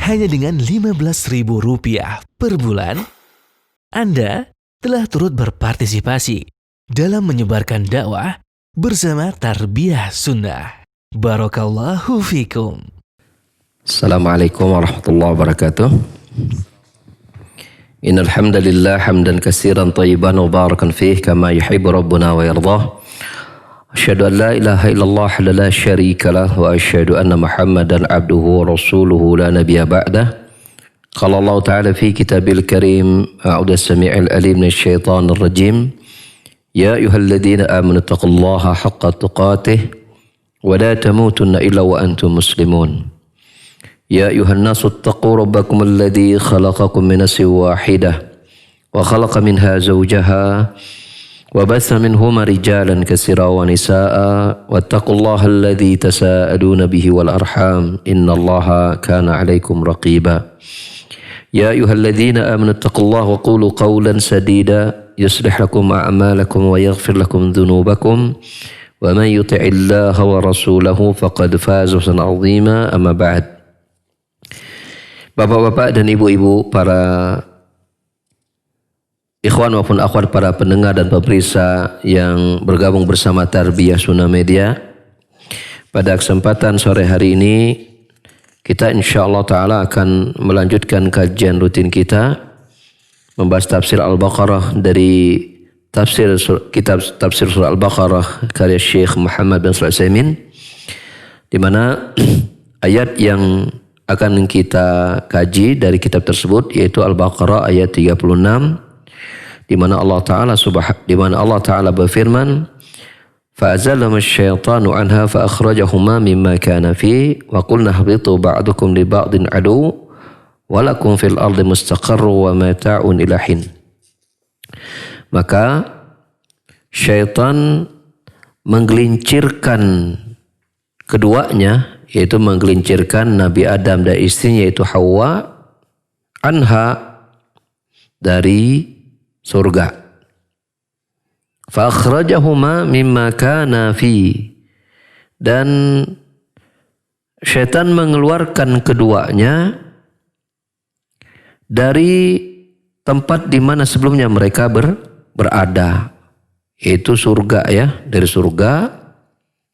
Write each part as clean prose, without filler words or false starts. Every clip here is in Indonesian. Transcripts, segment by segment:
hanya dengan Rp15.000 per bulan, Anda telah turut berpartisipasi dalam menyebarkan dakwah bersama Tarbiyah Sunnah. Barakallahu fikum. Assalamualaikum warahmatullahi wabarakatuh. Innal hamdalillah hamdan katsiran thayyiban mubarakan fihi kama yuhibbu rabbuna wa yardah. Asyhadu an la ilaha illallah la syarika lah wa asyhadu anna Muhammadan abduhu wa rasuluhu la nabiyya ba'dah. Qala Allah Ta'ala fi kitabil karim a'udzu samii'il alim minasy syaithanir rajim. Ya ayyuhalladzina amanu taqullaha haqqa tuqatih wa la tamutunna illa wa antum muslimun. Ya ayuhan nasu attaqu rabbakum alladhi khalaqakum min nafsin wahidah wa khalaqa minha zawjaha wa batha minhuma rijalan katsiran wa nisaa'a wattaqullaha alladhi tasaaluna bihi wal arham innallaha kana 'alaykum raqiba. Ya ayyuhalladzina amanu taqullaha wa qulu qawlan sadida yuslih lakum a'malakum wa yaghfir lakum dhunubakum wa man yuti'illaha wa rasulahu faqad faza fawzan 'azima. Amma ba'd. Bapak-bapak dan ibu-ibu, para ikhwan maupun akhwat, para pendengar dan pemirsa yang bergabung bersama Tarbiyah Sunnah Media. Pada kesempatan sore hari ini, kita insyaAllah ta'ala akan melanjutkan kajian rutin kita, membahas tafsir Al-Baqarah dari kitab tafsir surah Al-Baqarah karya Syekh Muhammad bin Shalih Al-Utsaimin, di mana ayat yang akan kita kaji dari kitab tersebut yaitu Al-Baqarah ayat 36, di mana Allah Ta'ala berfirman, fa'azallahuma asy-syaitanu 'anha fa akhrajahuma mimma kana fi wa qulna ihbitu ba'dukum li ba'din adu wa lakum fil ardi mustaqarrun wa mata'un ila hin. Maka syaitan menggelincirkan keduanya, yaitu menggelincirkan Nabi Adam dan istrinya yaitu Hawa, anha, dari surga. Fa akhrajahuma mimma kana fi, dan syaitan mengeluarkan keduanya dari tempat di mana sebelumnya mereka berada, yaitu surga ya, dari surga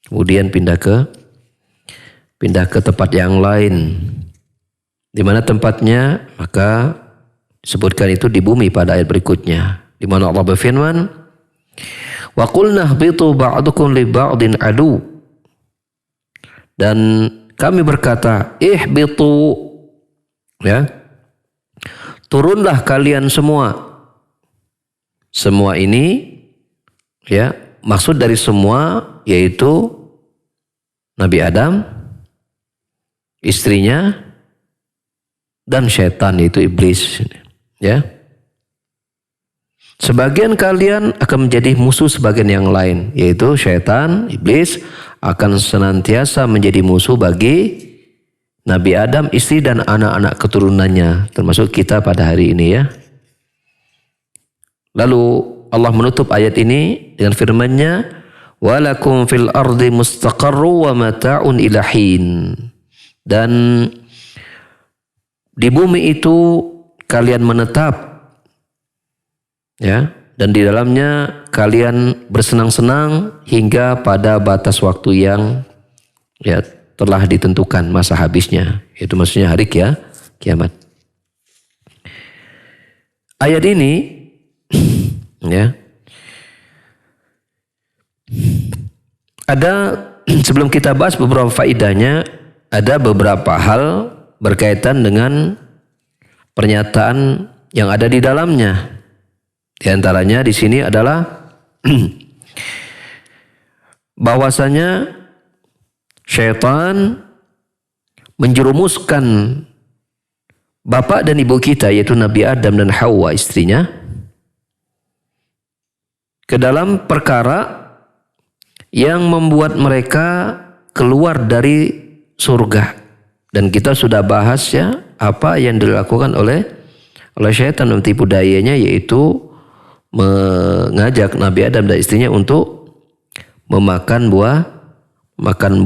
kemudian pindah ke tempat yang lain. Di mana tempatnya? Maka disebutkan itu di bumi pada ayat berikutnya, di mana Allah berfirman, wa qulna ihbitu ba'dukum li ba'din adu, dan kami berkata, ihbitu, ya, turunlah kalian semua. Semua ini ya, maksud dari semua yaitu Nabi Adam, istrinya, dan syaitan yaitu iblis, ya. Sebagian kalian akan menjadi musuh sebagian yang lain, yaitu syaitan, iblis akan senantiasa menjadi musuh bagi Nabi Adam, istri dan anak-anak keturunannya, termasuk kita pada hari ini ya. Lalu Allah menutup ayat ini dengan firman-Nya, walakum fil ardi mustaqarru wa mata'un ila hin. Dan di bumi itu kalian menetap, ya, dan di dalamnya kalian bersenang-senang hingga pada batas waktu yang ya telah ditentukan masa habisnya, itu maksudnya hari kiamat. Ayat ini ya ada, sebelum kita bahas beberapa faedahnya, ada beberapa hal berkaitan dengan pernyataan yang ada di dalamnya. Di antaranya di sini adalah bahwasanya syaitan menjerumuskan bapak dan ibu kita, yaitu Nabi Adam dan Hawa istrinya, ke dalam perkara yang membuat mereka keluar dari surga. Dan kita sudah bahas ya apa yang dilakukan oleh syaitan dan tipu dayanya, yaitu mengajak Nabi Adam dan istrinya untuk memakan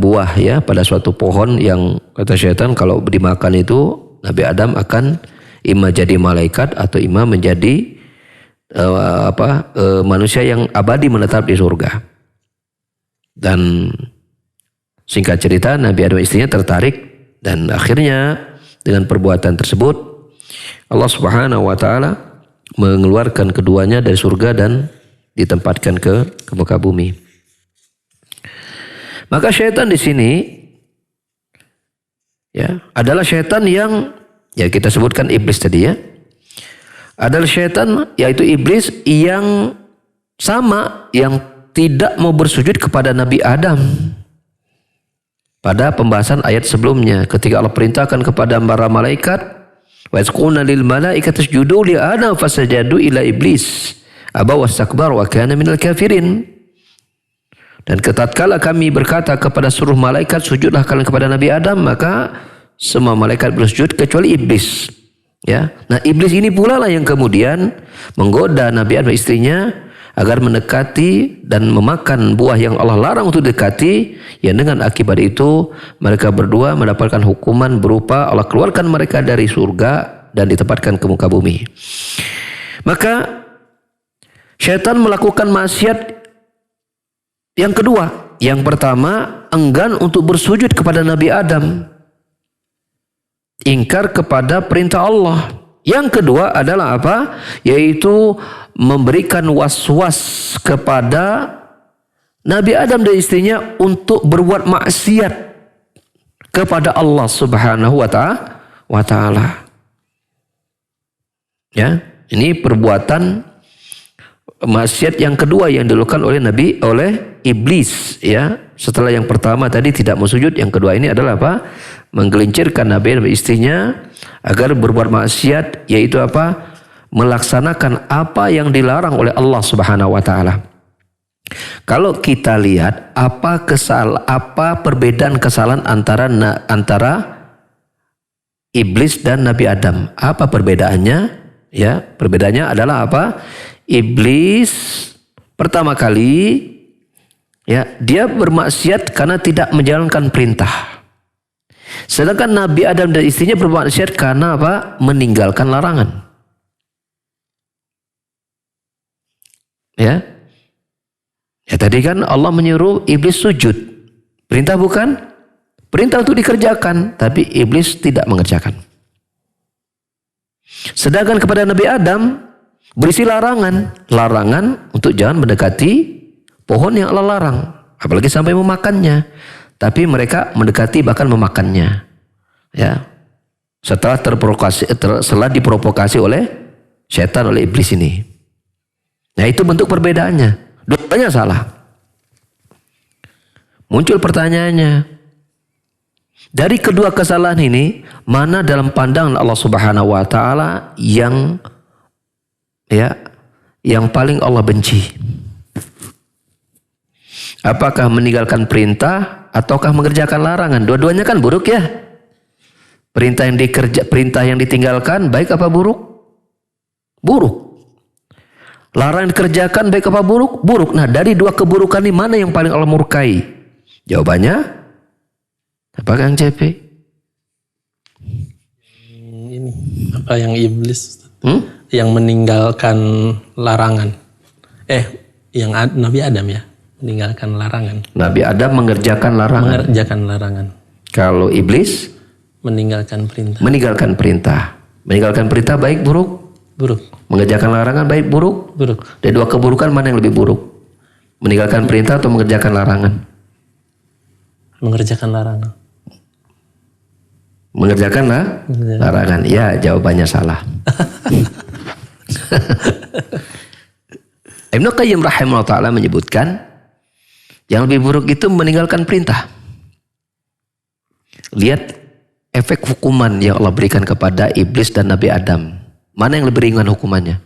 buah ya pada suatu pohon yang kata syaitan kalau dimakan itu Nabi Adam akan imma jadi malaikat atau imma menjadi manusia yang abadi menetap di surga. Dan singkat cerita, Nabi Adam istrinya tertarik dan akhirnya dengan perbuatan tersebut Allah Subhanahu wa taala mengeluarkan keduanya dari surga dan ditempatkan ke muka bumi. Maka syaitan di sini ya adalah syaitan yang ya kita sebutkan iblis tadi ya. Adalah syaitan yaitu iblis yang sama yang tidak mau bersujud kepada Nabi Adam. Pada pembahasan ayat sebelumnya ketika Allah perintahkan kepada para malaikat wa yasquna lil malaikati isjudu li Adam fasajadu ila iblis aba wastakbar wa kana minal kafirin. Dan tatkala kami berkata kepada seluruh malaikat sujudlah kalian kepada Nabi Adam, maka semua malaikat bersujud kecuali iblis. Ya, nah iblis ini pula lah yang kemudian menggoda Nabi Adam istrinya agar mendekati dan memakan buah yang Allah larang untuk dekati. Yang dengan akibat itu mereka berdua mendapatkan hukuman berupa Allah keluarkan mereka dari surga dan ditempatkan ke muka bumi. Maka syaitan melakukan maksiat yang kedua. Yang pertama, enggan untuk bersujud kepada Nabi Adam. Ingkar kepada perintah Allah. Yang kedua adalah apa? Yaitu memberikan was-was kepada Nabi Adam dan istrinya untuk berbuat maksiat kepada Allah Subhanahu wa taala. Ya, ini perbuatan maksiat yang kedua yang dilakukan oleh iblis ya. Setelah yang pertama tadi tidak mau sujud, yang kedua ini adalah apa? Menggelincirkan Nabi dan istrinya agar berbuat maksiat, yaitu apa? Melaksanakan apa yang dilarang oleh Allah Subhanahu wa taala. Kalau kita lihat apa perbedaan kesalahan antara iblis dan Nabi Adam? Apa perbedaannya? Ya, perbedaannya adalah apa? Iblis pertama kali ya dia bermaksiat karena tidak menjalankan perintah. Sedangkan Nabi Adam dan istrinya bermaksiat karena apa? Meninggalkan larangan. Ya. Ya tadi kan Allah menyuruh iblis sujud. Perintah bukan? Perintah untuk dikerjakan, tapi iblis tidak mengerjakan. Sedangkan kepada Nabi Adam berisi larangan. Larangan untuk jangan mendekati pohon yang Allah larang. Apalagi sampai memakannya. Tapi mereka mendekati bahkan memakannya. Ya. Setelah diprovokasi oleh setan, oleh iblis ini. Nah itu bentuk perbedaannya. Dua-duanya salah. Muncul pertanyaannya. Dari kedua kesalahan ini, mana dalam pandangan Allah Subhanahu wa taala yang paling Allah benci? Apakah meninggalkan perintah ataukah mengerjakan larangan? Dua-duanya kan buruk ya. Perintah yang ditinggalkan baik apa buruk? Buruk. Larangan dikerjakan baik apa buruk? Buruk. Nah, dari dua keburukan ini mana yang paling Allah murkai? Jawabannya apa Kang CP? Ini apa yang iblis? Yang meninggalkan larangan. Yang Nabi Adam ya, meninggalkan larangan. Nabi Adam mengerjakan larangan. Mengerjakan larangan. Kalau iblis meninggalkan perintah. Meninggalkan perintah. Meninggalkan perintah baik buruk? Buruk. Mengerjakan larangan baik buruk? Buruk. Dari dua keburukan mana yang lebih buruk? Meninggalkan perintah atau mengerjakan larangan? Mengerjakan larangan. Mengerjakan larangan. Ya, jawabannya salah. Ibnu Qayyim rahimahullah ta'ala menyebutkan yang lebih buruk itu meninggalkan perintah. Lihat efek hukuman yang Allah berikan kepada iblis dan Nabi Adam. Mana yang lebih ringan hukumannya?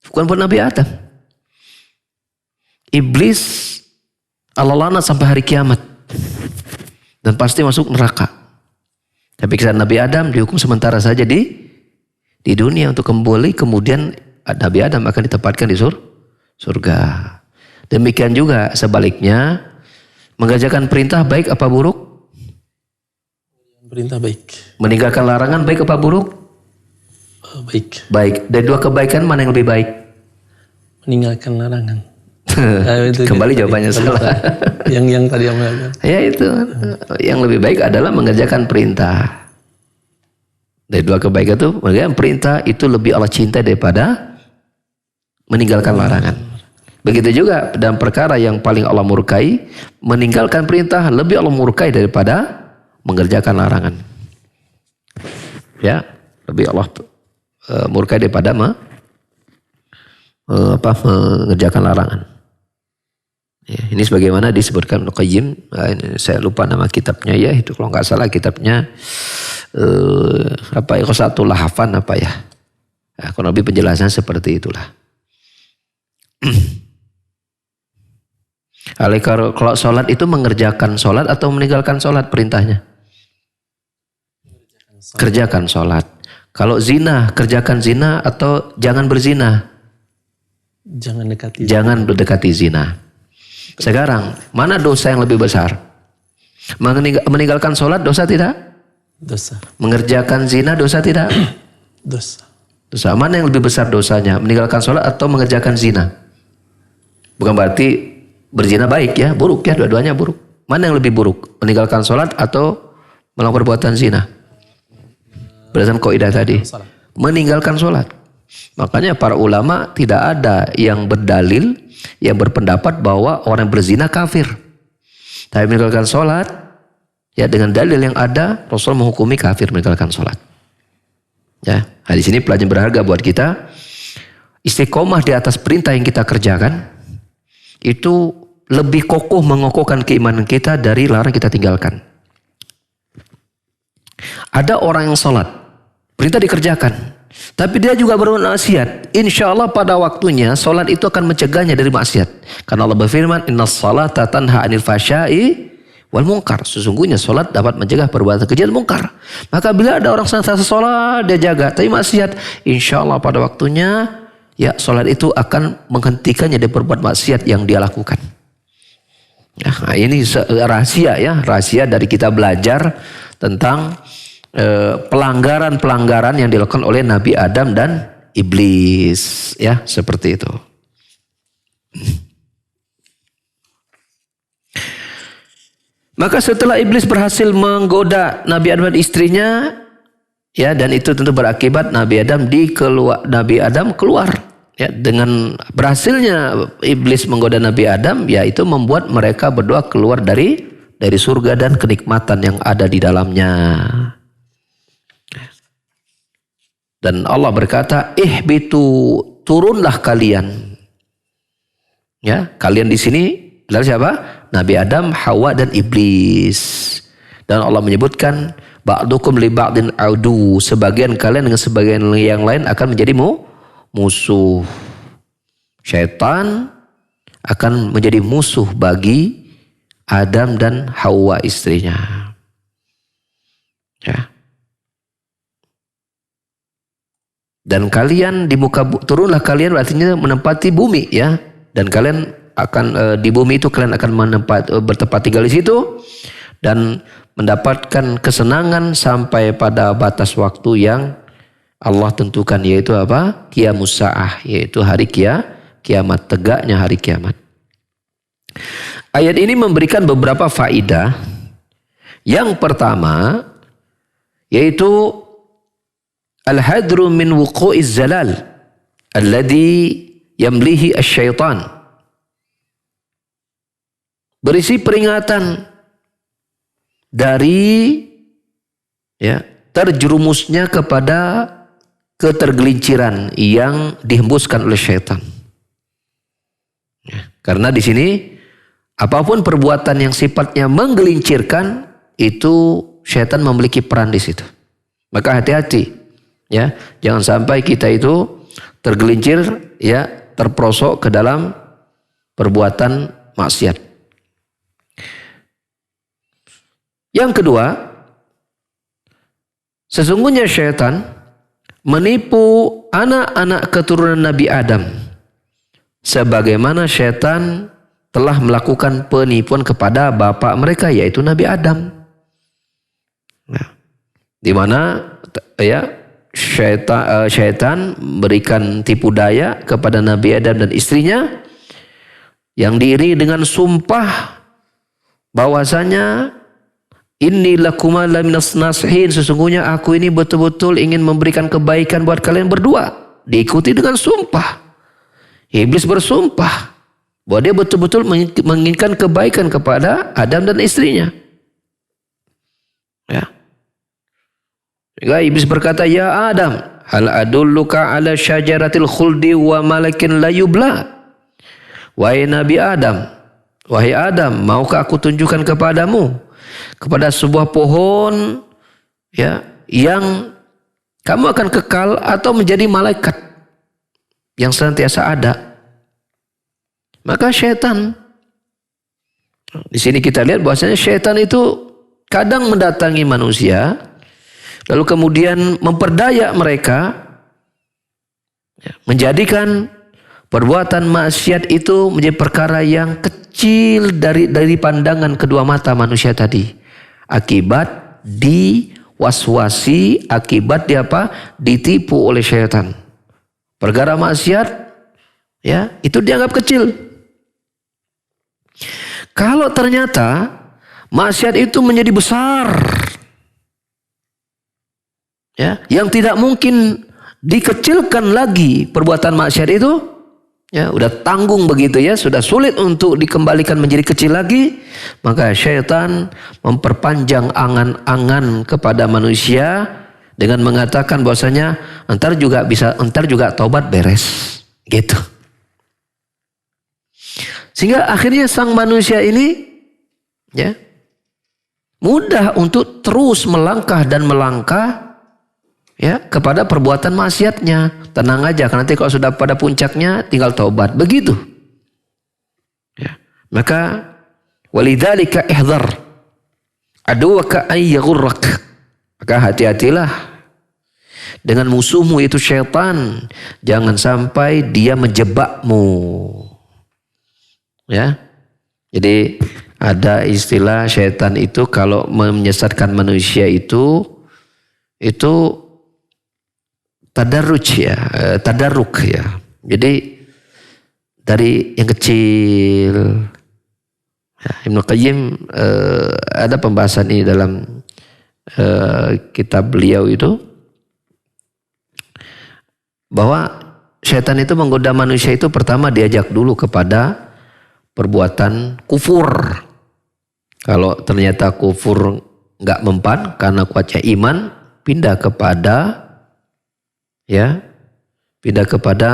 Bukan buat Nabi Adam. Iblis Allah laknat sampai hari kiamat. Dan pasti masuk neraka. Tapi kisah Nabi Adam dihukum sementara saja di dunia untuk kembali, kemudian Nabi Adam akan ditempatkan di surga. Demikian juga sebaliknya, mengerjakan perintah baik apa buruk? Perintah baik. Meninggalkan larangan baik apa buruk? Baik. Baik. Dari dua kebaikan mana yang lebih baik? Meninggalkan larangan. Kembali jawabannya salah. Yang tadi yang mengatakan. Ya itu. Yang lebih baik adalah mengerjakan perintah. Dari dua kebaikan itu, mengerjakan perintah itu lebih Allah cinta daripada meninggalkan larangan. Begitu juga dalam perkara yang paling Allah murkai, meninggalkan perintah lebih Allah murkai daripada mengerjakan larangan. Ya, lebih Allah murkai daripada mengerjakan larangan. Ya, ini sebagaimana disebutkan Ibnu Qayyim, saya lupa nama kitabnya ya, itu kalau nggak salah kitabnya Iqsatul Lahafan apa ya. Ya, kurang lebih penjelasan seperti itulah. Kalau sholat itu mengerjakan sholat atau meninggalkan sholat perintahnya? Kerjakan sholat. Kalau zina, kerjakan zina atau jangan berzina? Jangan mendekati zina. Sekarang, mana dosa yang lebih besar? Meninggalkan sholat dosa tidak? Dosa. Mengerjakan zina dosa tidak? Dosa. Dosa. Mana yang lebih besar dosanya? Meninggalkan sholat atau mengerjakan zina? Bukan berarti berzina baik ya, buruk ya, dua-duanya buruk. Mana yang lebih buruk? Meninggalkan sholat atau melakukan perbuatan zina? Berdasarkan kaidah tadi. Meninggalkan sholat. Makanya para ulama tidak ada yang berdalil, yang berpendapat bahwa orang berzina kafir. Tapi meninggalkan sholat, ya dengan dalil yang ada, Rasul menghukumi kafir meninggalkan sholat. Ya, di sini pelajaran berharga buat kita. Istiqomah di atas perintah yang kita kerjakan, itu lebih kokoh mengokohkan keimanan kita dari larang kita tinggalkan. Ada orang yang sholat, perintah dikerjakan, tapi dia juga bermaksiat. Insya Allah pada waktunya sholat itu akan mencegahnya dari maksiat. Karena Allah berfirman, Inna sholata tanha anil fahsya'i wal munkar. Sesungguhnya sholat dapat mencegah perbuatan keji dan munkar. Maka bila ada orang senantiasa sholat, dia jaga, tapi maksiat, insya Allah pada waktunya, ya sholat itu akan menghentikannya dari berbuat maksiat yang dia lakukan. Ya, nah ini rahasia ya, rahasia dari kita belajar tentang pelanggaran-pelanggaran yang dilakukan oleh Nabi Adam dan iblis, ya seperti itu. Maka setelah iblis berhasil menggoda Nabi Adam dan istrinya, ya dan itu tentu berakibat Nabi Adam keluar. Ya, dengan berhasilnya iblis menggoda Nabi Adam, ya itu membuat mereka berdua keluar dari surga dan kenikmatan yang ada di dalamnya. Dan Allah berkata, ihbitu, turunlah kalian. Ya, kalian di sini adalah siapa? Nabi Adam, Hawa dan iblis. Dan Allah menyebutkan, ba'dukum li ba'din adu, sebagian kalian dengan sebagian yang lain akan menjadi musuh. Syaitan akan menjadi musuh bagi Adam dan Hawa istrinya. Ya. Dan kalian di muka turunlah kalian artinya menempati bumi ya. Dan kalian akan di bumi itu kalian akan bertempat tinggal di situ dan mendapatkan kesenangan sampai pada batas waktu yang Allah tentukan, yaitu apa? Qiyamus sa'ah, yaitu hari kiamat, tegaknya hari kiamat. Ayat ini memberikan beberapa faidah. Yang pertama yaitu al-hadru min wuqu'iz zalal alladhi yamlihi asy-syaitan. Berisi peringatan dari terjerumusnya kepada ketergelinciran yang dihembuskan oleh syaitan. Ya, karena di sini apapun perbuatan yang sifatnya menggelincirkan itu syaitan memiliki peran di situ. Maka hati-hati ya, jangan sampai kita itu tergelincir ya, terperosok ke dalam perbuatan maksiat. Yang kedua, sesungguhnya syaitan menipu anak-anak keturunan Nabi Adam sebagaimana syaitan telah melakukan penipuan kepada bapak mereka yaitu Nabi Adam. Nah, di mana ya syaitan berikan tipu daya kepada Nabi Adam dan istrinya yang diiringi dengan sumpah bahwasanya inni lakuma laminas nasihin, sesungguhnya aku ini betul-betul ingin memberikan kebaikan buat kalian berdua. Diikuti dengan sumpah. Iblis bersumpah bahwa dia betul-betul menginginkan kebaikan kepada Adam dan istrinya. Ya. Sehingga iblis berkata, ya Adam, hal adulluka ala syajaratil khuldi wa malakin la yubla. Wahai Nabi Adam, wahai Adam, maukah aku tunjukkan kepadamu kepada sebuah pohon ya yang kamu akan kekal atau menjadi malaikat yang senantiasa ada. Maka syaitan, di sini kita lihat bahwasanya syaitan itu kadang mendatangi manusia, lalu kemudian memperdaya mereka, menjadikan perbuatan maksiat itu menjadi perkara yang kecil dari pandangan kedua mata manusia tadi. Akibat diwaswasi, akibat ditipu oleh syaitan. Perkara maksiat, ya itu dianggap kecil. Kalau ternyata maksiat itu menjadi besar, ya, yang tidak mungkin dikecilkan lagi perbuatan maksiat itu, ya, udah tanggung begitu ya, sudah sulit untuk dikembalikan menjadi kecil lagi, maka syaitan memperpanjang angan-angan kepada manusia dengan mengatakan bahwasanya entar juga taubat beres, gitu. Sehingga akhirnya sang manusia ini, ya, mudah untuk terus melangkah ya kepada perbuatan maksiatnya. Tenang aja, karena nanti kalau sudah pada puncaknya tinggal taubat, begitu. Ya. Maka walidzalika ihdhar aduwaka ay yaghurrak. Maka hati-hatilah dengan musuhmu itu syaitan, jangan sampai dia menjebakmu. Ya. Jadi ada istilah syaitan itu kalau menyesatkan manusia itu tadarruj ya, tadarruk ya. Jadi dari yang kecil. Ya, Ibnu Qayyim ada pembahasan ini dalam kitab beliau itu, bahwa syaitan itu menggoda manusia itu pertama diajak dulu kepada perbuatan kufur. Kalau ternyata kufur nggak mempan karena kuatnya iman, pindah kepada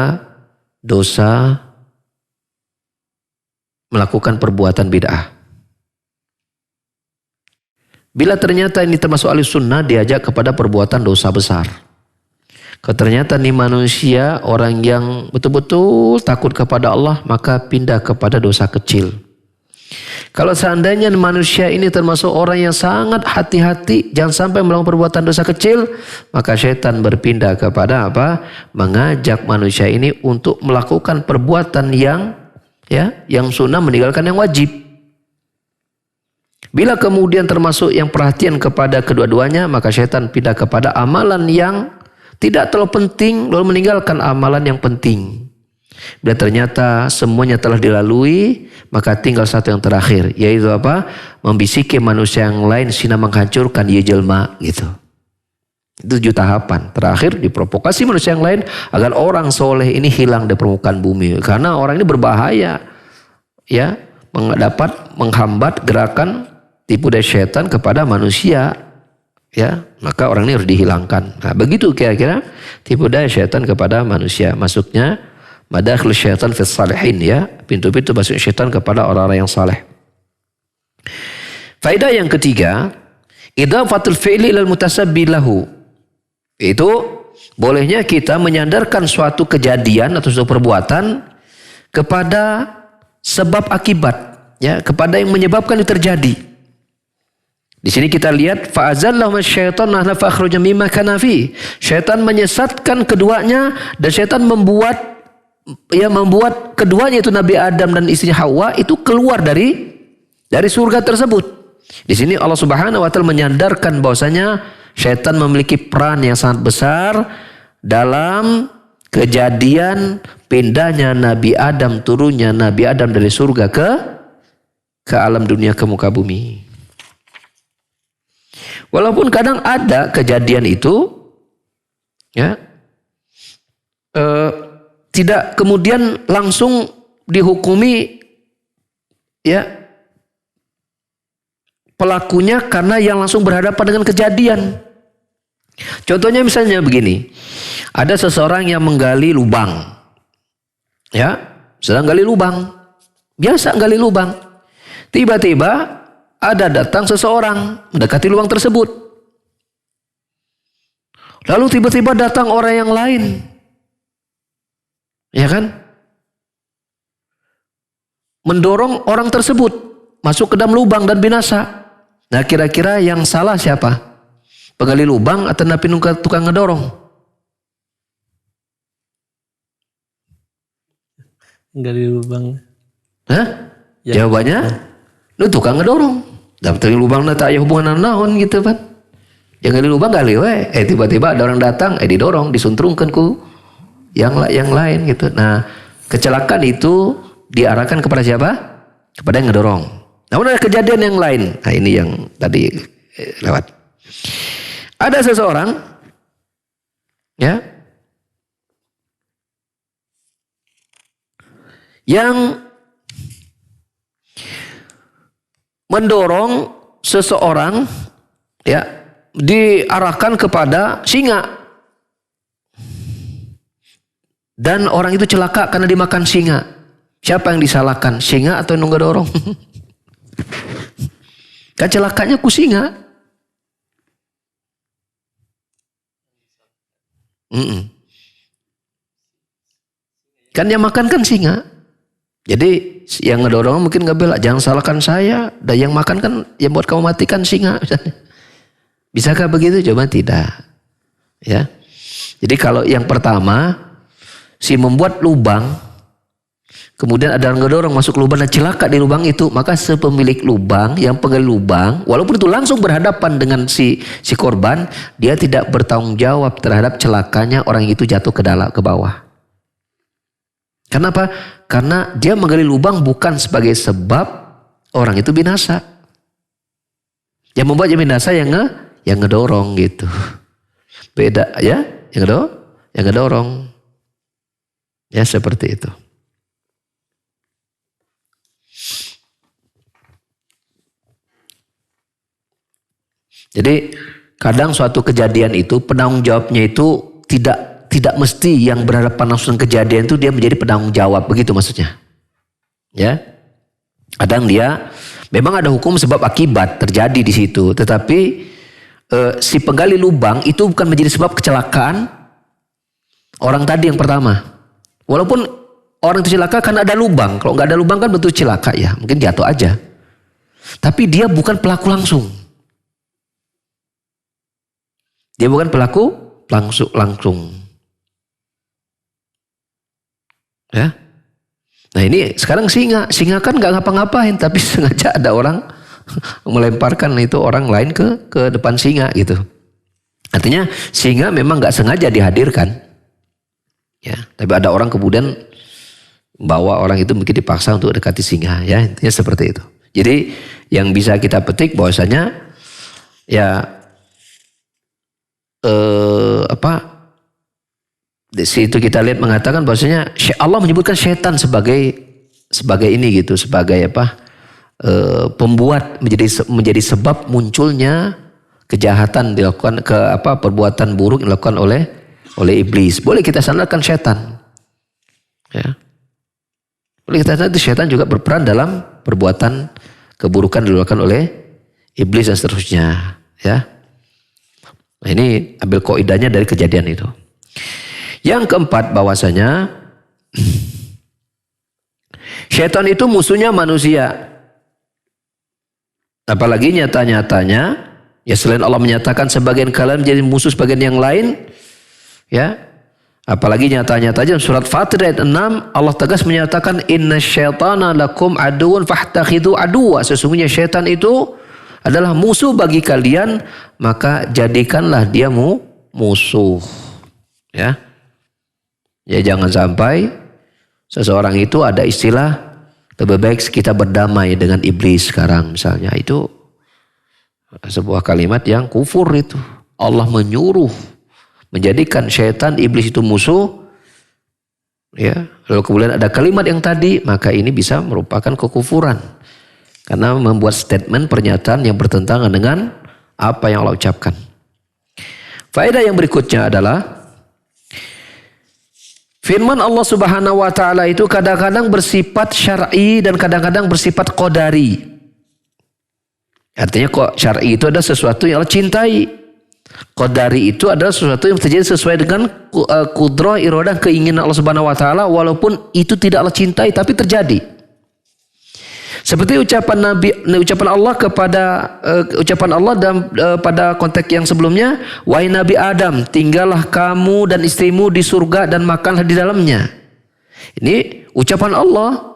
dosa melakukan perbuatan bid'ah. Bila ternyata ini termasuk ahli sunnah, diajak kepada perbuatan dosa besar. Kalau ternyata ini manusia orang yang betul-betul takut kepada Allah, maka pindah kepada dosa kecil. Kalau seandainya manusia ini termasuk orang yang sangat hati-hati, jangan sampai melakukan perbuatan dosa kecil, maka syaitan berpindah kepada mengajak manusia ini untuk melakukan perbuatan yang sunnah, meninggalkan yang wajib. Bila kemudian termasuk yang perhatian kepada kedua-duanya, maka syaitan pindah kepada amalan yang tidak terlalu penting, lalu meninggalkan amalan yang penting. Bila ternyata semuanya telah dilalui, maka tinggal satu yang terakhir, yaitu membisiki manusia yang lain sina menghancurkan ia jelma, gitu. Itu 7 tahapan. Terakhir diprovokasi manusia yang lain agar orang soleh ini hilang dari permukaan bumi, karena orang ini berbahaya, ya, dapat menghambat gerakan tipu daya syaitan kepada manusia, ya, maka orang ini harus dihilangkan. Nah, begitu kira-kira tipu daya syaitan kepada manusia. Masuknya madakhil syaitan fis salihin, ya, pintu-pintu masuk syaitan kepada orang-orang yang saleh. Faedah yang ketiga, idhafatul fi'li ilal mutasabbi lahu. Itu bolehnya kita menyandarkan suatu kejadian atau suatu perbuatan kepada sebab akibat, ya, kepada yang menyebabkan itu terjadi. Di sini kita lihat fa'azallahum asy-syaitanu fa akhraja mimma kana fi. Syaitan menyesatkan keduanya dan syaitan membuat keduanya itu Nabi Adam dan istrinya Hawa itu keluar dari surga tersebut. Di sini Allah Subhanahu wa taala menyandarkan bahwasanya syaitan memiliki peran yang sangat besar dalam kejadian pindahnya Nabi Adam, turunnya Nabi Adam dari surga ke alam dunia, ke muka bumi. Walaupun kadang ada kejadian itu, ya, tidak kemudian langsung dihukumi, ya, pelakunya karena yang langsung berhadapan dengan kejadian. Contohnya misalnya begini, ada seseorang yang menggali lubang, ya, sedang gali lubang, biasa gali lubang. Tiba-tiba ada datang seseorang mendekati lubang tersebut. Lalu tiba-tiba datang orang yang lain, ya kan, mendorong orang tersebut masuk ke dalam lubang dan binasa. Nah, kira-kira yang salah siapa? Penggali lubang atau napi tukang ngedorong? Gali lubang. Hah? Ya. Jawabannya, lu tukang ngedorong. Daftar lubang tak ada hubungan naon gitu kan. Yang gali lubang gali we. Tiba-tiba ada orang datang, didorong, disuntrungkan ku yang lain gitu. Nah, kecelakaan itu diarahkan kepada siapa? Kepada yang ngedorong. Namun ada kejadian yang lain. Nah, ini yang tadi lewat. Ada seseorang, ya, yang mendorong seseorang, ya, diarahkan kepada singa. Dan orang itu celaka karena dimakan singa. Siapa yang disalahkan? Singa atau yang ngedorong? Kan celakanya ku singa. Kan yang makan kan singa. Jadi yang ngedorong mungkin nggak bela, jangan salahkan saya. Dan yang makan kan, yang buat kamu matikan singa. Bisakah begitu? Coba tidak. Ya. Jadi kalau yang pertama, si membuat lubang, kemudian ada yang ngedorong masuk lubang dan celaka di lubang itu, maka sepemilik lubang, yang penggali lubang, walaupun itu langsung berhadapan dengan si korban, dia tidak bertanggung jawab terhadap celakanya orang itu jatuh ke bawah. Kenapa? Karena dia menggali lubang bukan sebagai sebab orang itu binasa. Yang membuatnya binasa yang ngedorong gitu. Beda ya, yang ngedorong. Ya seperti itu. Jadi kadang suatu kejadian itu penanggung jawabnya itu tidak mesti yang berhadapan langsung kejadian itu dia menjadi penanggung jawab, begitu maksudnya. Ya. Kadang dia memang ada hukum sebab akibat terjadi di situ, tetapi si penggali lubang itu bukan menjadi sebab kecelakaan orang tadi yang pertama. Walaupun orang itu celaka karena ada lubang, kalau nggak ada lubang kan betul celaka ya, mungkin jatuh aja. Tapi dia bukan pelaku langsung. Dia bukan pelaku langsung. Ya. Nah ini sekarang singa kan nggak ngapa-ngapain, tapi sengaja ada orang melemparkan itu orang lain ke depan singa gitu. Artinya singa memang nggak sengaja dihadirkan, ya. Tapi ada orang kemudian bawa orang itu mungkin dipaksa untuk dekati singa, ya. Intinya seperti itu. Jadi yang bisa kita petik bahwasanya ya di situ kita lihat mengatakan bahwasanya Allah menyebutkan syaitan sebagai ini gitu, sebagai pembuat menjadi sebab munculnya kejahatan dilakukan perbuatan buruk dilakukan oleh iblis. Boleh kita sandarkan syaitan. Ya. Boleh kita sandarkan syaitan juga berperan dalam perbuatan keburukan dilakukan oleh iblis dan seterusnya, ya. Nah, ini ambil kaidahnya dari kejadian itu. Yang keempat bahwasanya syaitan itu musuhnya manusia. Apalagi nyata-nyatanya ya selain Allah menyatakan sebagian kalian menjadi musuh sebagian yang lain, ya. Apalagi nyata-nyatanya surat Fatir ayat 6 Allah tegas menyatakan innasyaitana lakum aduwwun fattakhidhu aduwwa. Sesungguhnya syaitan itu adalah musuh bagi kalian, maka jadikanlah dia musuh. Ya. Ya, jangan sampai seseorang itu ada istilah lebih baik kita berdamai dengan iblis sekarang misalnya. Itu sebuah kalimat yang kufur itu. Allah menyuruh menjadikan syaitan iblis itu musuh. Ya, lalu kemudian ada kalimat yang tadi, maka ini bisa merupakan kekufuran. Karena membuat statement pernyataan yang bertentangan dengan apa yang Allah ucapkan. Faedah yang berikutnya adalah firman Allah Subhanahu wa taala itu kadang-kadang bersifat syar'i dan kadang-kadang bersifat qadari. Artinya kok syar'i itu ada sesuatu yang Allah cintai. Qadari itu adalah sesuatu yang terjadi sesuai dengan kudrah, iradah, keinginan Allah Subhanahu wa taala walaupun itu tidak Allah cintai tapi terjadi. Seperti ucapan Allah kepada ucapan Allah dalam pada konteks yang sebelumnya, wahai Nabi Adam, tinggallah kamu dan istrimu di surga dan makanlah di dalamnya. Ini ucapan Allah.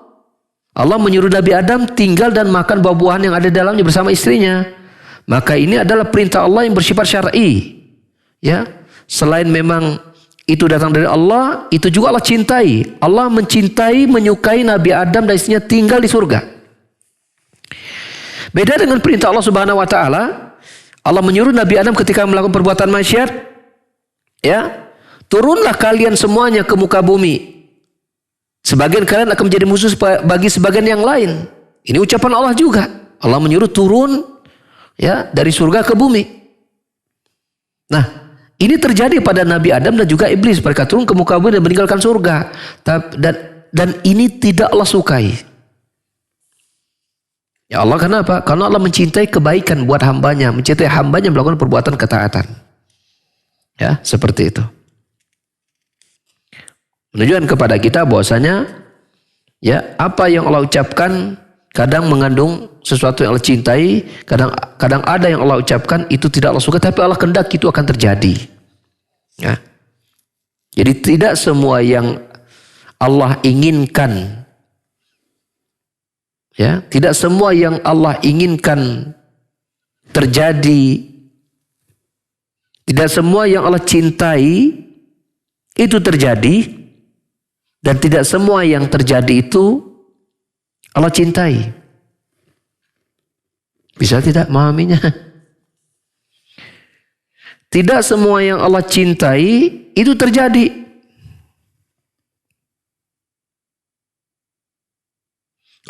Allah menyuruh Nabi Adam tinggal dan makan buah-buahan yang ada di dalamnya bersama istrinya. Maka ini adalah perintah Allah yang bersifat syar'i. Ya, selain memang itu datang dari Allah, itu juga Allah cintai. Allah mencintai, menyukai Nabi Adam dan istrinya tinggal di surga. Beda dengan perintah Allah Subhanahu wa taala, Allah menyuruh Nabi Adam ketika melakukan perbuatan maksiat, ya, turunlah kalian semuanya ke muka bumi. Sebagian kalian akan menjadi musuh bagi sebagian yang lain. Ini ucapan Allah juga. Allah menyuruh turun, ya, dari surga ke bumi. Nah, ini terjadi pada Nabi Adam dan juga iblis. Mereka turun ke muka bumi dan meninggalkan surga. Dan ini tidak Allah sukai. Ya Allah, kenapa? Karena Allah mencintai kebaikan buat hambanya, mencintai hambanya melakukan perbuatan ketaatan. Ya, seperti itu. Menunjukkan kepada kita bahwasanya, ya, apa yang Allah ucapkan kadang mengandung sesuatu yang Allah cintai, kadang ada yang Allah ucapkan itu tidak Allah suka, tapi Allah kehendaki itu akan terjadi. Ya. Jadi tidak semua yang Allah inginkan, ya, tidak semua yang Allah inginkan terjadi, tidak semua yang Allah cintai itu terjadi, dan tidak semua yang terjadi itu Allah cintai. Bisa tidak memahaminya? Tidak semua yang Allah cintai itu terjadi.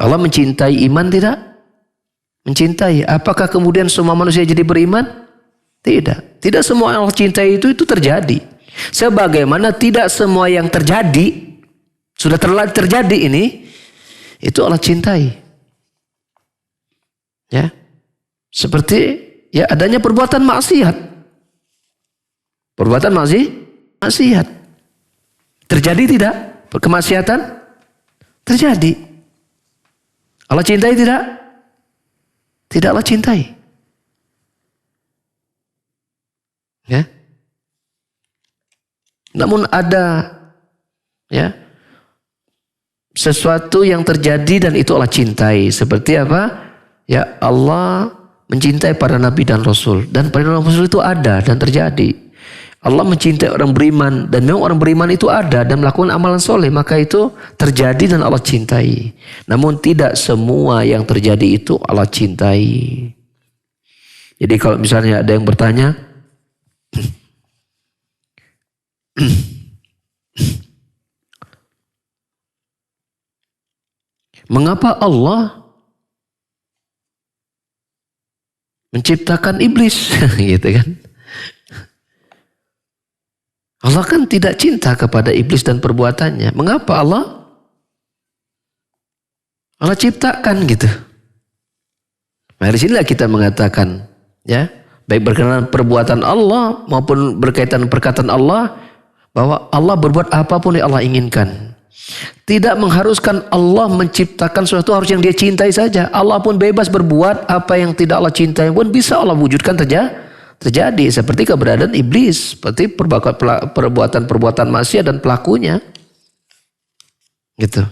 Allah mencintai iman tidak? Mencintai. Apakah kemudian semua manusia jadi beriman? Tidak. Tidak semua yang Allah cintai itu terjadi. Sebagaimana tidak semua yang terjadi, sudah terjadi ini, itu Allah cintai. Ya. Seperti, ya, adanya perbuatan maksiat. Perbuatan maksiat. Terjadi tidak? Kemaksiatan? Terjadi. Allah cintai tidak? Tidak Allah cintai. Ya. Namun ada, ya, sesuatu yang terjadi dan itu Allah cintai. Seperti apa? Ya, Allah mencintai para nabi dan rasul, dan para nabi dan rasul itu ada dan terjadi. Allah mencintai orang beriman, dan memang orang beriman itu ada dan melakukan amalan soleh, maka itu terjadi dan Allah cintai. Namun tidak semua yang terjadi itu Allah cintai. Jadi kalau misalnya ada yang bertanya, mengapa Allah menciptakan iblis? Gitu kan? Allah kan tidak cinta kepada iblis dan perbuatannya. Mengapa Allah ciptakan gitu? Nah, di sinilah kita mengatakan, ya, baik berkenaan perbuatan Allah maupun berkaitan perkataan Allah, bahwa Allah berbuat apapun yang Allah inginkan. Tidak mengharuskan Allah menciptakan sesuatu harus yang dia cintai saja. Allah pun bebas berbuat apa yang tidak Allah cintai pun bisa Allah wujudkan terjadi. Seperti keberadaan iblis, seperti perbuatan-perbuatan maksiat dan pelakunya. Gitu.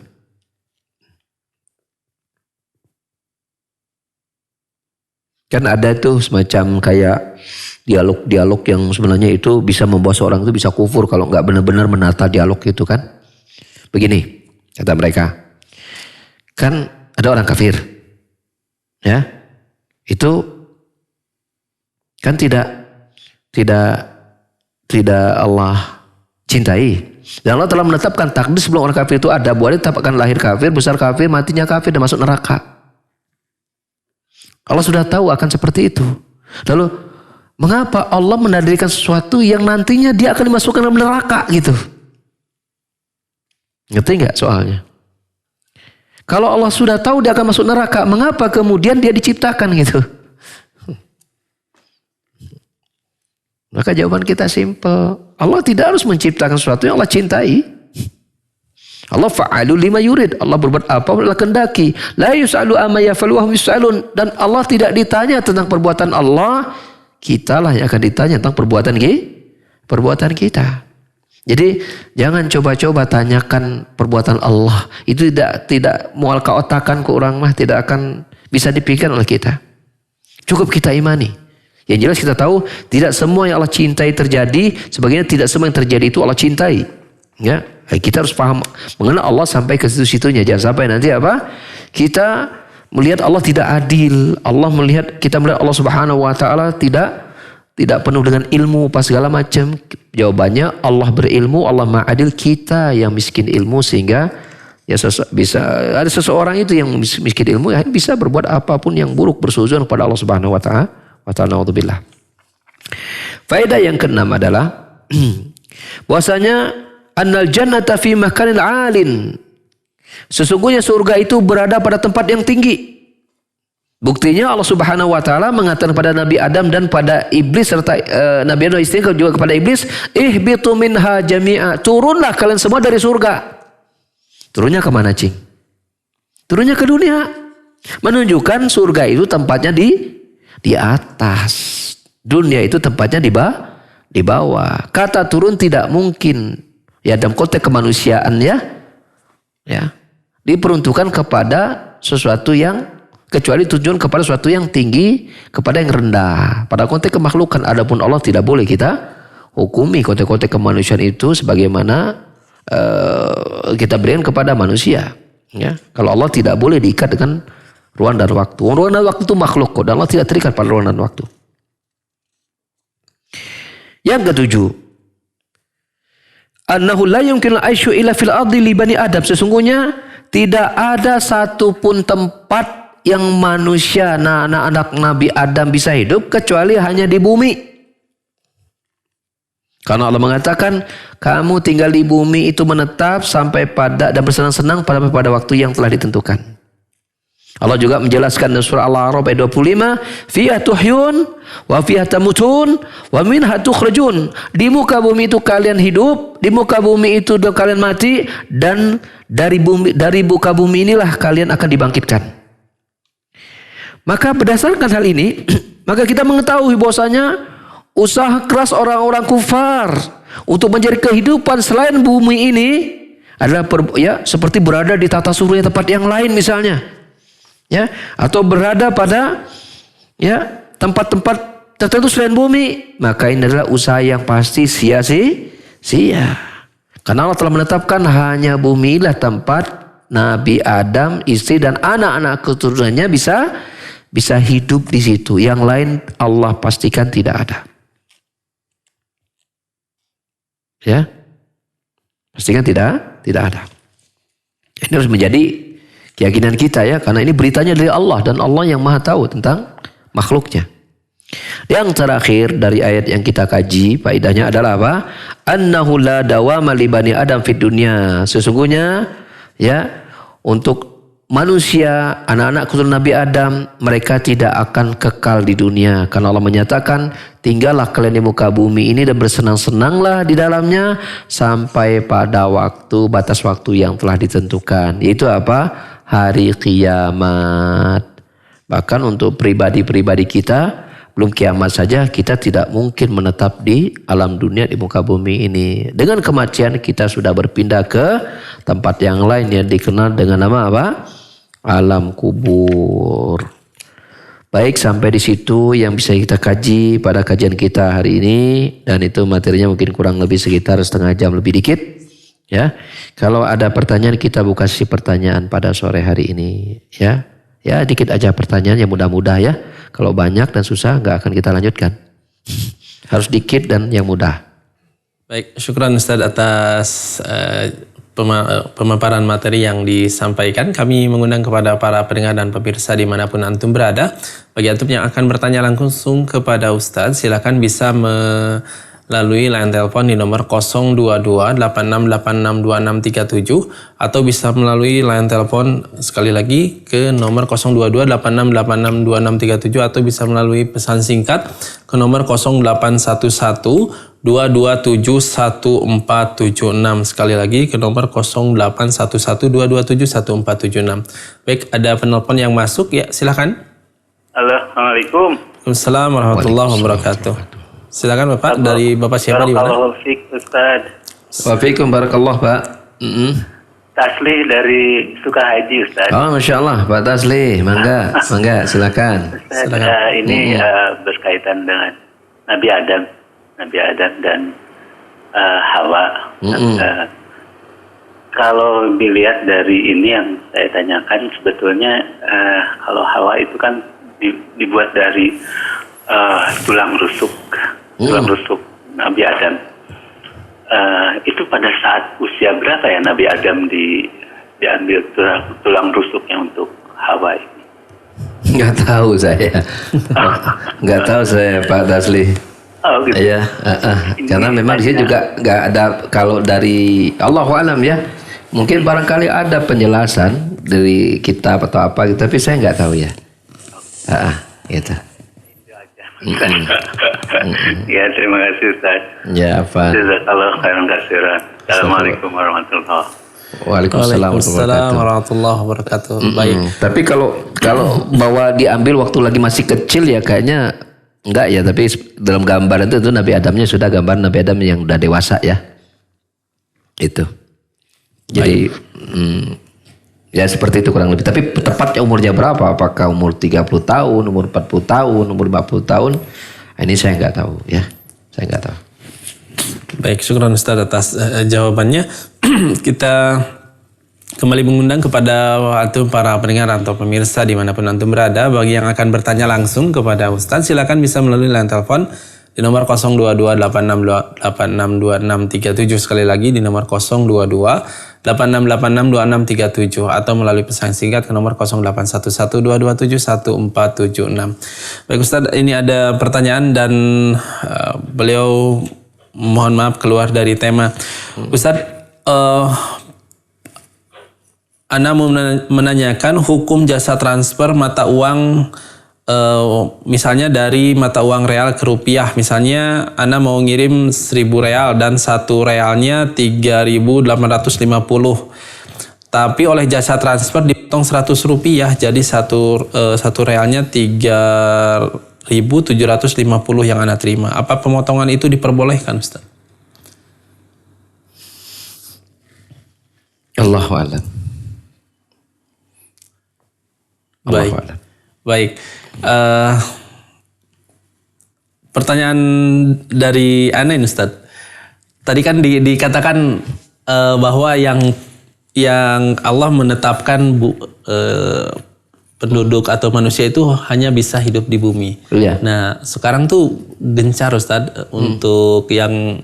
Kan ada tuh semacam kayak dialog-dialog yang sebenarnya itu bisa membawa seorang itu bisa kufur kalau nggak benar-benar menata dialog itu kan. Begini kata mereka, kan ada orang kafir, ya itu kan tidak Allah cintai. Dan Allah telah menetapkan takdir sebelum orang kafir itu ada, bahwa dia tetap akan lahir kafir, besar kafir, matinya kafir dan masuk neraka. Allah sudah tahu akan seperti itu. Lalu mengapa Allah menakdirkan sesuatu yang nantinya dia akan dimasukkan dalam neraka gitu? Ngerti nggak soalnya? Kalau Allah sudah tahu dia akan masuk neraka, mengapa kemudian dia diciptakan gitu? Maka jawaban kita simpel. Allah tidak harus menciptakan sesuatu yang Allah cintai. Allah fa'alu lima yurid. Allah berbuat apa adalah kendaki. La yus'alu amma yaf'alu wa hum yus'alun. Dan Allah tidak ditanya tentang perbuatan Allah. Kitalah yang akan ditanya tentang perbuatan kita. Jadi jangan coba-coba tanyakan perbuatan Allah. Itu tidak mual keotakan ke orang mah, tidak akan bisa dipikirkan oleh kita. Cukup kita imani. Yang jelas kita tahu tidak semua yang Allah cintai terjadi, sebagainya tidak semua yang terjadi itu Allah cintai. Ya, kita harus paham mengenal Allah sampai ke situ-situnya. Jangan sampai nanti apa? Kita melihat Allah tidak adil. Kita melihat Allah Subhanahu wa taala tidak penuh dengan ilmu pas segala macam. Jawabannya Allah berilmu, Allah Maha Adil, kita yang miskin ilmu sehingga ya bisa ada seseorang itu yang miskin ilmu ya bisa berbuat apapun yang buruk bersuuzon kepada Allah Subhanahu wa taala. Wa'alaikumsalam. Faedah yang keenam adalah bahwasanya annal jannata fi makanil alin. Sesungguhnya surga itu berada pada tempat yang tinggi. Buktinya Allah Subhanahu wa taala mengatakan kepada Nabi Adam dan pada iblis serta Nabi Adam istrinya juga kepada iblis, ihbitu minha jami'a. Turunlah kalian semua dari surga. Turunnya ke mana, Cing? Turunnya ke dunia. Menunjukkan surga itu tempatnya di atas. Dunia itu tempatnya di bawah. Kata turun tidak mungkin. Ya dalam konteks kemanusiaan ya. Diperuntukkan kepada sesuatu yang kecuali tujuan kepada sesuatu yang tinggi kepada yang rendah. Pada konteks kemakhlukan adapun Allah tidak boleh kita hukumi konteks-konteks kemanusiaan itu sebagaimana kita berikan kepada manusia. Ya. Kalau Allah tidak boleh diikat dengan ruang dan waktu. Ruang dan waktu itu makhluk kok. Dan Allah tidak terikat pada ruang dan waktu. Yang ketujuh. Annahu la yumkinu aisyu illa fil ardi li bani Adam. Sesungguhnya tidak ada satupun tempat yang manusia, anak-anak Nabi Adam bisa hidup kecuali hanya di bumi. Karena Allah mengatakan kamu tinggal di bumi itu menetap sampai pada dan bersenang-senang pada waktu yang telah ditentukan. Allah juga menjelaskan dalam surah Al-A'raf ayat 25, fiha tuhyun wa fiha tamutun wa minha tukhrajun. Di muka bumi itu kalian hidup, di muka bumi itu kalian mati, dan dari muka bumi inilah kalian akan dibangkitkan. Maka berdasarkan hal ini, maka kita mengetahui bahwasanya usaha keras orang-orang kufar untuk mencari kehidupan selain bumi ini adalah seperti berada di tata surya tempat yang lain misalnya. Ya, atau berada pada tempat-tempat tertentu selain bumi, maka ini adalah usaha yang pasti sia-sia. Karena Allah telah menetapkan hanya bumi lah tempat Nabi Adam, istri dan anak-anak keturunannya bisa hidup di situ. Yang lain Allah pastikan tidak ada. Ya, pastikan tidak ada. Ini harus menjadi keyakinan kita ya, karena ini beritanya dari Allah dan Allah yang Maha tahu tentang makhluknya. Yang terakhir dari ayat yang kita kaji, faedahnya adalah apa? Annahu la dawama li bani Adam fid dunya. Sesungguhnya ya, untuk manusia, anak-anak keturunan Nabi Adam, mereka tidak akan kekal di dunia. Karena Allah menyatakan, tinggallah kalian di muka bumi ini dan bersenang-senanglah di dalamnya sampai pada batas waktu yang telah ditentukan. Yaitu apa? Hari kiamat. Bahkan untuk pribadi-pribadi kita, belum kiamat saja kita tidak mungkin menetap di alam dunia di muka bumi ini. Dengan kematian kita sudah berpindah ke tempat yang lain yang dikenal dengan nama apa? Alam kubur. Baik, sampai di situ yang bisa kita kaji pada kajian kita hari ini, dan itu materinya mungkin kurang lebih sekitar setengah jam lebih dikit. Ya, kalau ada pertanyaan kita buka sesi pertanyaan pada sore hari ini. Ya dikit aja pertanyaan yang mudah-mudah ya. Kalau banyak dan susah nggak akan kita lanjutkan. Harus dikit dan yang mudah. Baik, syukran Ustaz atas pemaparan materi yang disampaikan. Kami mengundang kepada para pendengar dan pemirsa dimanapun antum berada. Bagi antum yang akan bertanya langsung kepada Ustaz, silakan bisa melalui line telepon di nomor 022-8686-2637 atau bisa melalui line telepon sekali lagi ke nomor 022-8686-2637 atau bisa melalui pesan singkat ke nomor 0811-227-1476. Sekali lagi ke nomor 0811-227-1476. Baik, ada penelpon yang masuk, ya silakan. Halo, Assalamualaikum. Waalaikumsalam warahmatullahi wabarakatuh. Silakan Bapak, dari Bapak siapa di mana? Barakallahu fiik, Ustaz. Waalaikumsalam Barakallah, Pak. Tasli dari Sukahaji, Ustaz. Oh, Masya Allah, Pak Tasli. Mangga, silakan. Ustaz, ini berkaitan dengan Nabi Adam dan Hawa. Kalau dilihat dari ini yang saya tanyakan, sebetulnya kalau Hawa itu kan dibuat dari tulang rusuk Nabi Adam. Itu pada saat usia berapa ya Nabi Adam diambil tulang rusuknya untuk Hawa ini? Nggak tahu saya. Nggak tahu saya, Pak Tasli. Oh gitu. Ya, karena memang di sini juga nggak ada, kalau dari Allahu alam ya. Mungkin barangkali ada penjelasan dari kitab atau apa, tapi saya nggak tahu ya. Gitu. Ya, terima kasih Ustaz. Ya, Pak. Jazakallahu khairan katsiran. Assalamualaikum warahmatullahi wabarakatuh. Waalaikumsalam warahmatullahi wabarakatuh. Baik. Tapi kalau bahwa diambil waktu lagi masih kecil ya kayaknya enggak ya. Tapi dalam gambaran itu Nabi Adamnya sudah gambar Nabi Adam yang udah dewasa ya. Itu. Jadi ya seperti itu kurang lebih. Tapi tepatnya umurnya berapa? Apakah umur 30 tahun, umur 40 tahun, umur 50 tahun? Ini saya nggak tahu ya. Saya nggak tahu. Baik, syukran Ustaz atas jawabannya. Kita kembali mengundang kepada antum para pendengar atau pemirsa dimanapun antum berada. Bagi yang akan bertanya langsung kepada Ustaz, silakan bisa melalui line telepon di nomor 022-8686-2637. Sekali lagi di nomor 022-8686-2637 atau melalui pesan singkat ke nomor 0811-227-1476. Baik Ustaz, ini ada pertanyaan dan beliau mohon maaf keluar dari tema. Ustaz, Anda mau menanyakan hukum jasa transfer mata uang, misalnya dari mata uang real ke rupiah. Misalnya Anda mau ngirim 1.000 real dan 1 realnya 3.850. Tapi oleh jasa transfer dipotong 100 rupiah, jadi satu realnya 3.750 yang Anda terima. Apa pemotongan itu diperbolehkan, Ustaz? Allahu a'lam. Baik. Baik. Pertanyaan dari Ana, Ustaz. Tadi kan dikatakan bahwa yang Allah menetapkan penduduk atau manusia itu hanya bisa hidup di bumi. Iya. Nah, sekarang tuh gencar Ustaz untuk yang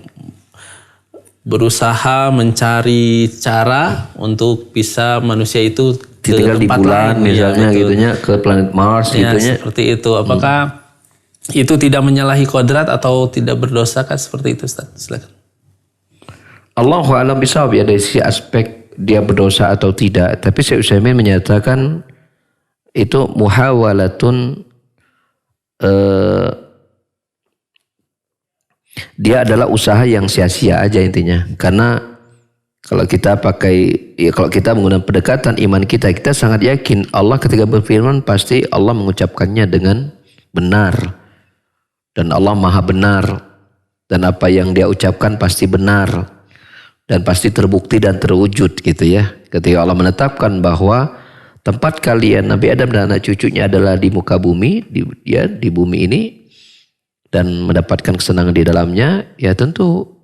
berusaha mencari cara untuk bisa manusia itu ke tinggal di bulan lain, misalnya gitu. Gitunya ke planet Mars Ya, gitunya. seperti itu. Apakah itu tidak menyalahi kodrat atau tidak berdosa kan seperti itu, Ustaz? Silakan. Allahu a'lam bishawab ya, dari sisi aspek dia berdosa atau tidak. Tapi Syekh Utsaimin menyatakan itu muhawalatun, dia adalah usaha yang sia-sia aja intinya. Karena kalau kita kalau kita menggunakan pendekatan iman kita sangat yakin Allah ketika berfirman pasti Allah mengucapkannya dengan benar. Dan Allah maha benar. Dan apa yang dia ucapkan pasti benar. Dan pasti terbukti dan terwujud gitu ya. Ketika Allah menetapkan bahwa tempat kalian Nabi Adam dan anak cucunya adalah di muka bumi, di bumi ini, dan mendapatkan kesenangan di dalamnya, ya tentu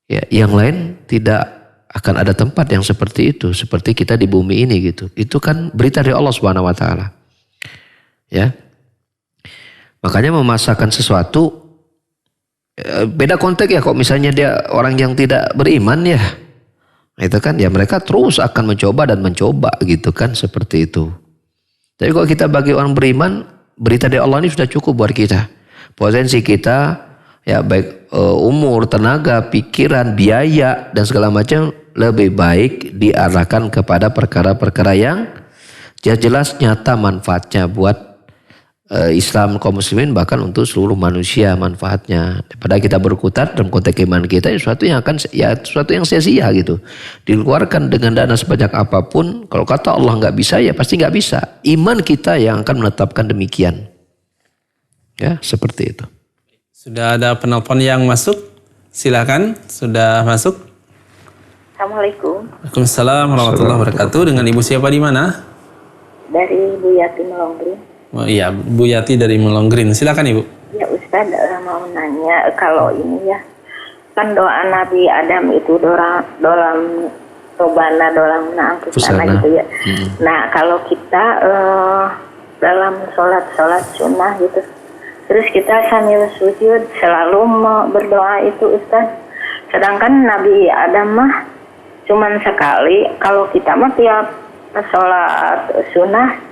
ya yang lain tidak akan ada tempat yang seperti itu, seperti kita di bumi ini gitu. Itu kan berita dari Allah Subhanahu wa taala. Ya. Makanya memasakkan sesuatu beda konteks ya, kok misalnya dia orang yang tidak beriman ya. Itu kan ya mereka terus akan mencoba dan mencoba gitu kan, seperti itu. Tapi kalau kita bagi orang beriman, berita dari Allah ini sudah cukup buat kita. Potensi kita ya baik umur, tenaga, pikiran, biaya dan segala macam lebih baik diarahkan kepada perkara-perkara yang jelas nyata manfaatnya buat Islam, kaum muslimin, bahkan untuk seluruh manusia manfaatnya. Daripada kita berkutat dalam konteks keimanan kita, sesuatu yang sesuatu yang sia-sia gitu. Dikeluarkan dengan dana sebanyak apapun, kalau kata Allah nggak bisa, ya pasti nggak bisa. Iman kita yang akan menetapkan demikian. Ya, seperti itu. Sudah ada penelpon yang masuk? Silakan, sudah masuk. Assalamualaikum. Waalaikumsalam warahmatullahi wabarakatuh. Dengan Ibu siapa di mana? Dari Bu Yati Melonggrin. Oh iya, Bu Yati dari Melonggrin. Silakan Ibu. Ya Ustaz, mau nanya kalau ini ya, kan doa Nabi Adam itu dolam tobana, dolam ampusana gitu ya. Nah kalau kita dalam sholat sunnah gitu, terus kita sambil sujud selalu berdoa itu Ustaz. Sedangkan Nabi Adam mah cuman sekali, kalau kita mah tiap sholat sunnah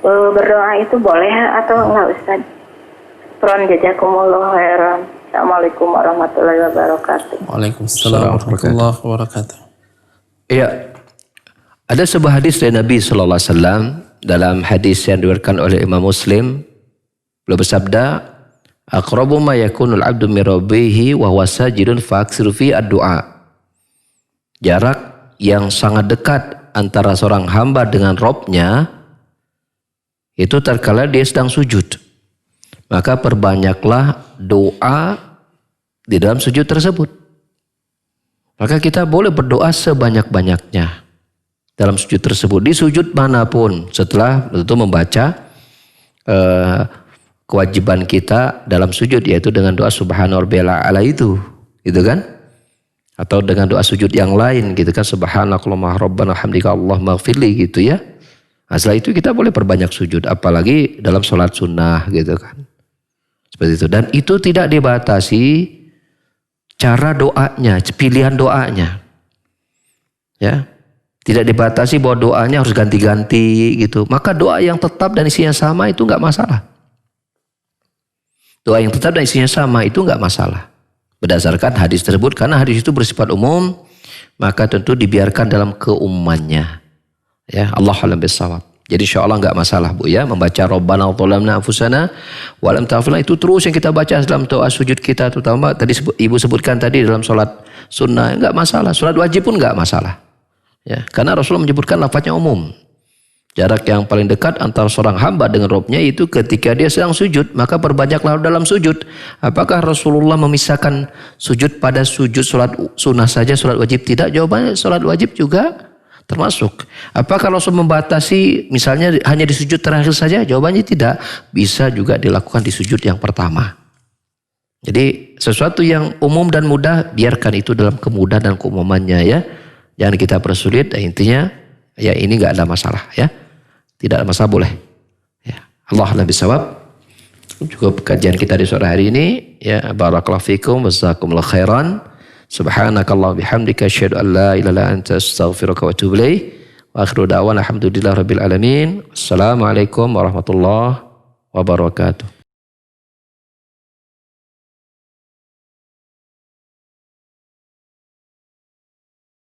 berdoa itu boleh atau enggak Ustaz? Pron jazakumullah khairan. Assalamualaikum warahmatullahi wabarakatuh. Waalaikumsalam warahmatullahi wabarakatuh. Iya. Ada sebuah hadis dari Nabi sallallahu alaihi wasallam, dalam hadis yang diriwayatkan oleh Imam Muslim, beliau bersabda, aqrabu ma yakunul 'abdu min rabbih wa huwa sajidun fa'aksiru fi ad-du'a. Jarak yang sangat dekat antara seorang hamba dengan Rabb-nya itu terkala dia sedang sujud. Maka perbanyaklah doa di dalam sujud tersebut. Maka kita boleh berdoa sebanyak-banyaknya dalam sujud tersebut. Di sujud manapun, setelah tentu membaca kewajiban kita dalam sujud, yaitu dengan doa subhana rabbiyal a'la itu, gitu kan? Atau dengan doa sujud yang lain gitu kan, subhanakallahumma rabbana hamdika allahumma ighfirli gitu ya. Nah, setelah itu kita boleh perbanyak sujud, apalagi dalam sholat sunnah gitu kan. Seperti itu. Dan itu tidak dibatasi cara doanya, pilihan doanya. Ya. Tidak dibatasi bahwa doanya harus ganti-ganti gitu. Maka doa yang tetap dan isinya sama itu enggak masalah. Doa yang tetap dan isinya sama itu enggak masalah. Berdasarkan hadis tersebut, karena hadis itu bersifat umum, maka tentu dibiarkan dalam keumumannya. Ya, Allah alam bisawab. Jadi insyaallah enggak masalah Bu ya, membaca Rabbana zalamna anfusana wa lam taghfir lana itu terus yang kita baca dalam doa sujud kita, terutama tadi Ibu sebutkan tadi dalam salat sunnah, enggak masalah. Salat wajib pun enggak masalah. Ya, karena Rasulullah menyebutkan lafaznya umum. Jarak yang paling dekat antara seorang hamba dengan Rabb-nya itu ketika dia sedang sujud, maka perbanyaklah dalam sujud. Apakah Rasulullah memisahkan sujud pada sujud salat sunnah saja, salat wajib tidak? Jawabannya salat wajib juga termasuk. Apakah Rasul membatasi misalnya hanya di sujud terakhir saja? Jawabannya tidak. Bisa juga dilakukan di sujud yang pertama. Jadi sesuatu yang umum dan mudah, biarkan itu dalam kemudahan dan keumumannya ya. Jangan kita persulit. Intinya ya ini nggak ada masalah ya. Tidak ada masalah, boleh. Ya. Allah a'lam bishawab. Cukup kajian kita di sore hari ini. Ya, barakallahu fikum, jazakumullahu khairan. Subhanakallah bihamdika asyhadu an la ilaha illa anta astaghfiruka wa atubu ilaik. Wa akhiru da'wana alhamdulillahi rabbil alamin. Assalamualaikum warahmatullahi wabarakatuh.